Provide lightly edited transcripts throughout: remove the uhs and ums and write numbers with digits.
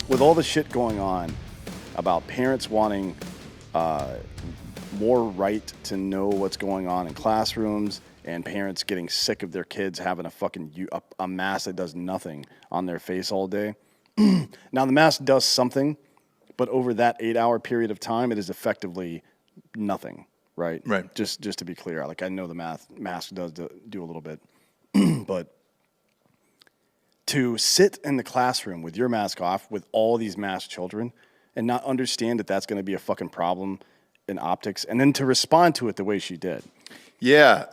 with all the shit going on about parents wanting more right to know what's going on in classrooms and parents getting sick of their kids having a mask that does nothing on their face all day. Now, the mask does something, but over that 8-hour period of time, it is effectively nothing, right? Right. Just to be clear, like I know the mask does do a little bit, but to sit in the classroom with your mask off with all these masked children and not understand that that's going to be a fucking problem in optics, and then to respond to it the way she did. Yeah.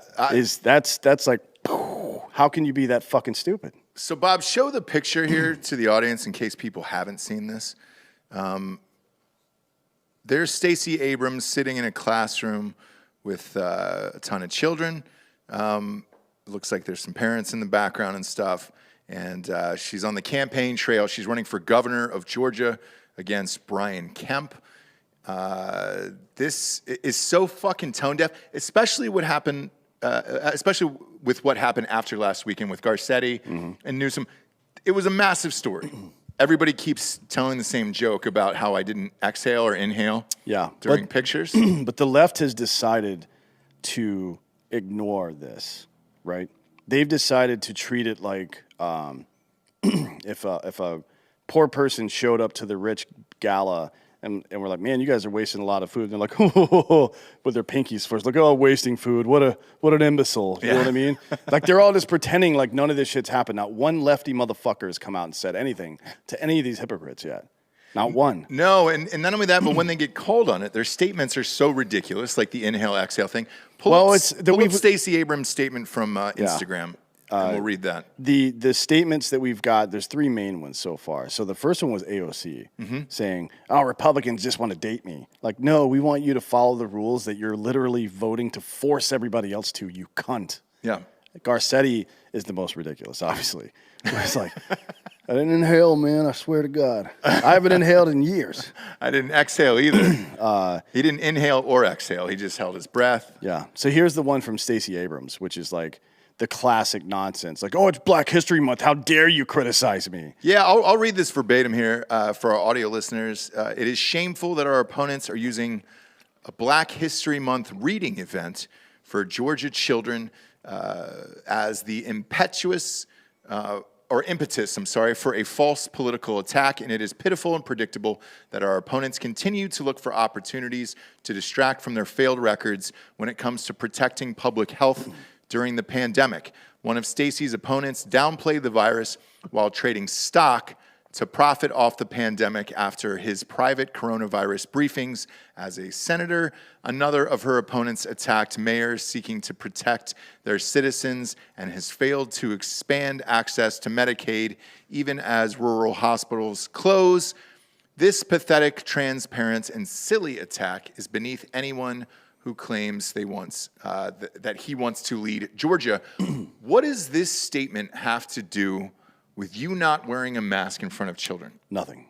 That's like, how can you be that fucking stupid? So, Bob, show the picture here to the audience in case people haven't seen this. There's Stacey Abrams sitting in a classroom with a ton of children. Looks like there's some parents in the background and stuff. And she's on the campaign trail. She's running for governor of Georgia against Brian Kemp. This is so fucking tone deaf, especially what happened, especially with what happened after last weekend with Garcetti and Newsom. It was a massive story. Everybody keeps telling the same joke about how I didn't exhale or inhale during pictures. But the left has decided to ignore this, right? They've decided to treat it like if a poor person showed up to the rich gala and we're like, man, you guys are wasting a lot of food. And they're like, oh, with their pinkies first, like, oh, wasting food. What an imbecile. You know what I mean? Like they're all just pretending like none of this shit's happened. Not one lefty motherfucker has come out and said anything to any of these hypocrites yet. Not one. No, and not only that, but when they get called on it, their statements are so ridiculous, like the inhale, exhale thing. Pull up Stacey Abrams' statement from Instagram. And we'll read that. The statements that we've got, there's three main ones so far. So the first one was AOC saying, oh, Republicans just want to date me. Like, no, we want you to follow the rules that you're literally voting to force everybody else to, you cunt. Yeah. Garcetti is the most ridiculous, obviously. It's like, I didn't inhale, man. I swear to God. I haven't inhaled in years. I didn't exhale either. He didn't inhale or exhale. He just held his breath. Yeah. So here's the one from Stacey Abrams, which is like, the classic nonsense. Like, oh, it's Black History Month. How dare you criticize me? Yeah, I'll read this verbatim here for our audio listeners. It is shameful that our opponents are using a Black History Month reading event for Georgia children as the impetus for a false political attack, and it is pitiful and predictable that our opponents continue to look for opportunities to distract from their failed records when it comes to protecting public health during the pandemic. One of Stacey's opponents downplayed the virus while trading stock to profit off the pandemic after his private coronavirus briefings as a senator. Another of her opponents attacked mayors seeking to protect their citizens and has failed to expand access to Medicaid even as rural hospitals close. This pathetic, transparent, and silly attack is beneath anyone who claims that he wants to lead Georgia. What does this statement have to do with you not wearing a mask in front of children? Nothing.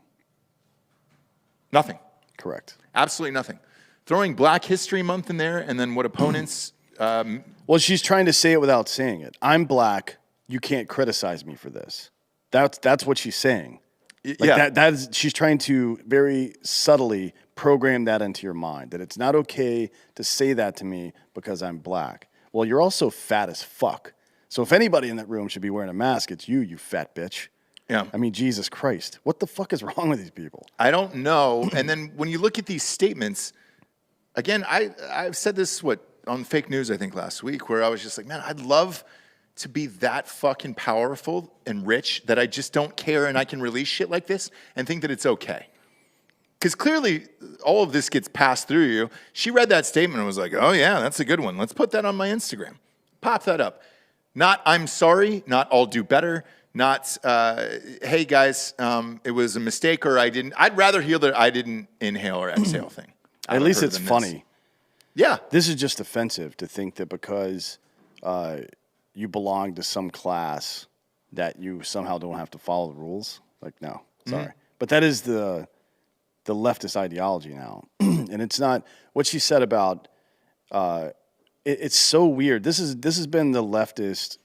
Nothing. Correct. Absolutely nothing. Throwing Black History Month in there, and then what opponents... Well, she's trying to say it without saying it. I'm Black. You can't criticize me for this. That's what she's saying. She's trying to very subtly program that into your mind, that it's not okay to say that to me because I'm Black. Well, you're also fat as fuck. So if anybody in that room should be wearing a mask, it's you fat bitch. Yeah. I mean, Jesus Christ. What the fuck is wrong with these people? I don't know. And then when you look at these statements, again, I've said this, on fake news, I think last week, where I was just like, man, I'd love to be that fucking powerful and rich that I just don't care and I can release shit like this and think that it's okay. Because clearly all of this gets passed through you. She read that statement and was like, oh yeah, that's a good one. Let's put that on my Instagram. Pop that up. Not, I'm sorry, not I'll do better, not, hey guys, it was a mistake or I didn't. I'd rather hear that I didn't inhale or exhale thing. At least it's funny. Yeah. This is just offensive to think that because you belong to some class that you somehow don't have to follow the rules. Like, no, sorry. But that is the leftist ideology now. And it's not what she said about it's so weird. This has been the leftist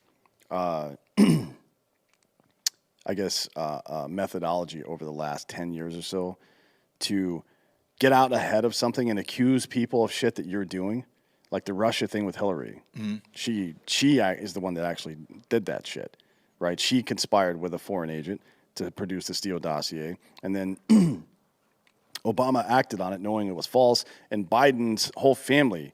methodology over the last 10 years or so to get out ahead of something and accuse people of shit that you're doing, like the Russia thing with Hillary. Mm-hmm. She is the one that actually did that shit, right? She conspired with a foreign agent to produce the Steele dossier, and then Obama acted on it knowing it was false, and Biden's whole family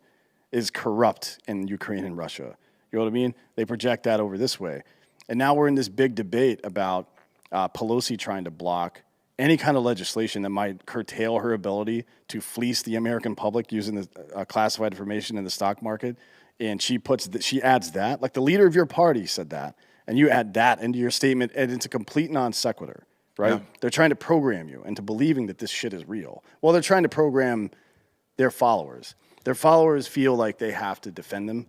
is corrupt in Ukraine and Russia. You know what I mean? They project that over this way. And now we're in this big debate about Pelosi trying to block any kind of legislation that might curtail her ability to fleece the American public using the classified information in the stock market. And she adds that, like the leader of your party said that, and you add that into your statement, and it's a complete non sequitur, right? Yeah. They're trying to program you into believing that this shit is real. Well, they're trying to program their followers. Their followers feel like they have to defend them,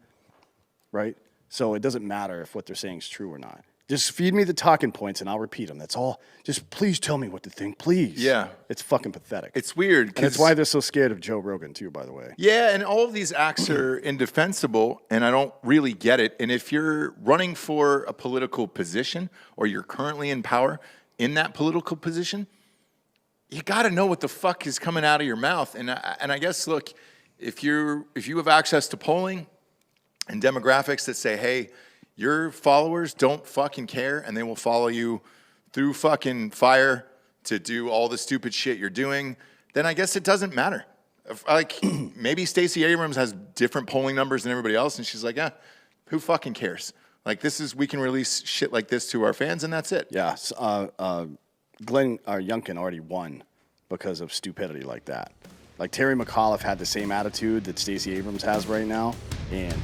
right? So it doesn't matter if what they're saying is true or not. Just feed me the talking points and I'll repeat them. That's all. Just please tell me what to think, please. Yeah. It's fucking pathetic. It's weird. And it's why they're so scared of Joe Rogan too, by the way. Yeah, and all of these acts are indefensible, and I don't really get it. And if you're running for a political position or you're currently in power in that political position, you got to know what the fuck is coming out of your mouth. And I guess, look, if you have access to polling and demographics that say, hey, your followers don't fucking care and they will follow you through fucking fire to do all the stupid shit you're doing, then I guess it doesn't matter. Like, maybe Stacey Abrams has different polling numbers than everybody else, and she's like, who fucking cares? Like, we can release shit like this to our fans, and that's it. Yeah. Glenn Youngkin already won because of stupidity like that. Like, Terry McAuliffe had the same attitude that Stacey Abrams has right now, and